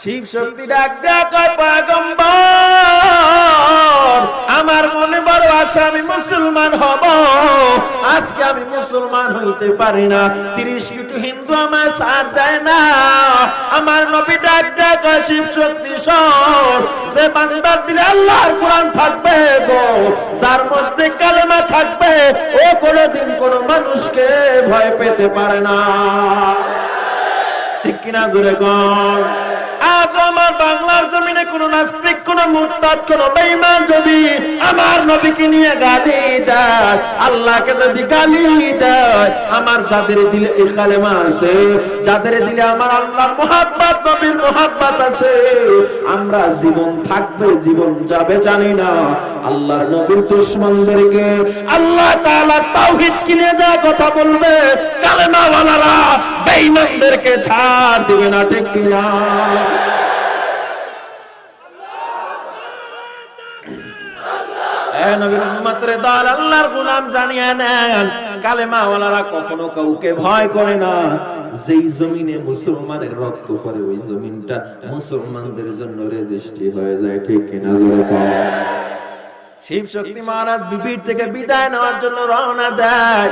শিব শক্তি ডাক দেয়া কয় পয়গম্বর, আমার মনে বড় আশা আমি মুসলমান হব। আজকে আমি মুসলমান হইতে পারি না, 30 কোটি হিন্দু আমার সাথ দেয় না। আমার নবী ডাক দেয়া কয় শিব শক্তি শোন, যে বান্দার দিলে আল্লাহর কোরআন থাকবে গো, যার মধ্যে কালেমা থাকবে, ও কোনোদিন কোন মানুষকে ভয় পেতে পারে না। ঠিক কিনা জোরে কোন? আজ আমার বাংলার জমিনে কোন নাস্তিক, কোন মুরতাদ, কোন বেঈমান যদি আমার নবীকে নিয়ে গালি দেয়, আল্লাহকে যদি গালি দেয়, আমার যাদের দিলে এই কালেমা আছে, যাদের দিলে আমার আল্লাহর মুহাব্বত, নবীর মুহাব্বত আছে, আমরা জীবন থাকবে জীবন যাবে জানি না, আল্লাহর নবীর দুশমনদেরকে আল্লাহ তাআলা তাওহীদ কিনে যা কথা বলবে, কালেমা ওয়ালারা বেঈমানদেরকে ছাড় দিবে না। ঠিক কিনা? নবীর উম্মতরে দল আল্লাহর গোলাম জানিয়ে নেন, কালেমা ওয়ালারা কখনো কাউকে ভয় করে না। যেই জমিনে মুসলমানের রক্ত পড়ে, ওই জমিনটা মুসলমানদের জন্য রেজিস্ট্রি হয়ে যায়। ঠিক কিনা? শিব শক্তি মহারাজ বিবির থেকে বিদায় নেওয়ার জন্য রওনা দেয়।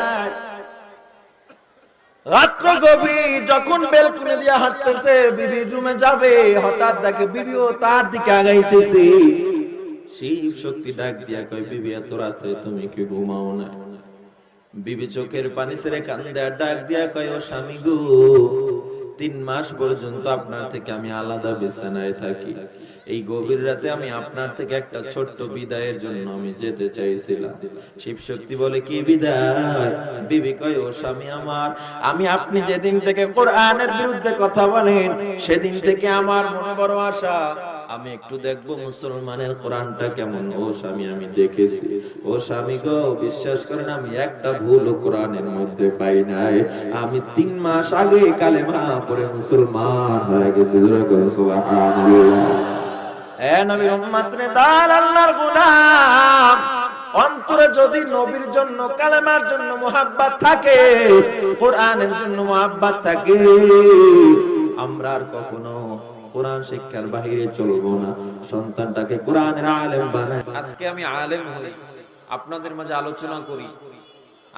রাত্র গভীর, যখন বেলকুনি দিয়ে হাঁটতেছে, বিবির রুমে যাবে, হঠাৎ দেখে বিবিও তার দিকে আগাইতেছে। শিব শক্তি ডাক দিয়া কয়, বিবি এত রাতে তুমি কি ঘুমাও না? বিবি চোখের পানি ছেড়ে কান্দে আর ডাক দিয়া কয়, ও স্বামী গো, 3 মাস পর্যন্ত আপনার থেকে আমি আলাদা বিছানায় থাকি। এই গভীর রাতে আমি আপনার থেকে একটা ছোট্ট বিদায়ের জন্য আমি যেতে চাইছিলাম। শিব শক্তি বলে, কি বিদায়? বিবি কয়, ও স্বামী আমার, আমি আপনি যেদিন থেকে কোরআনের বিরুদ্ধে কথা বলেন, সেদিন থেকে আমার মনে বড় আশা, আমি একটু দেখবো মুসলমানের কোরআনটা কেমন। ও স্বামী আমি দেখেছি। ও স্বামী গো, বিশ্বাস করেন আমি একটা ভুল কোরআনের মধ্যে পাই নাই। আমি 3 মাস আগে কালেমা পড়ে মুসলমান হয়ে গেছি। সুবহানাল্লাহ। এ নবীর উম্মতরে দাল আল্লাহর গোলাম, অন্তরে যদি নবীর জন্য, কালেমার জন্য মুহাব্বত থাকে, কোরআনের জন্য মুহাব্বত থাকে, আমরা আর কখনো কোরআন শিক্ষার বাহিরে চলবো না। সন্তানটাকে কোরআনের আলেম বানাই। আজকে আমি আলেম হই, আপনাদের মাঝে আলোচনা করি,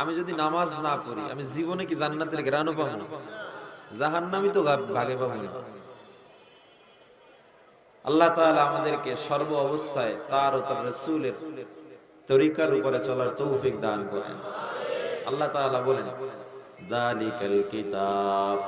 আমি যদি নামাজ না পড়ি, আমি জীবনে কি জান্নাতের ঘ্রাণও পাবো না? জাহান্নামী তো ভাগে পাবো না। আল্লাহ তাআলা আমাদেরকে সর্ব অবস্থায় তার ও তার রাসূলের তরিকার উপরে চলার তৌফিক দান করেন। আল্লাহ তাআলা বলেন, যালিকাল কিতাব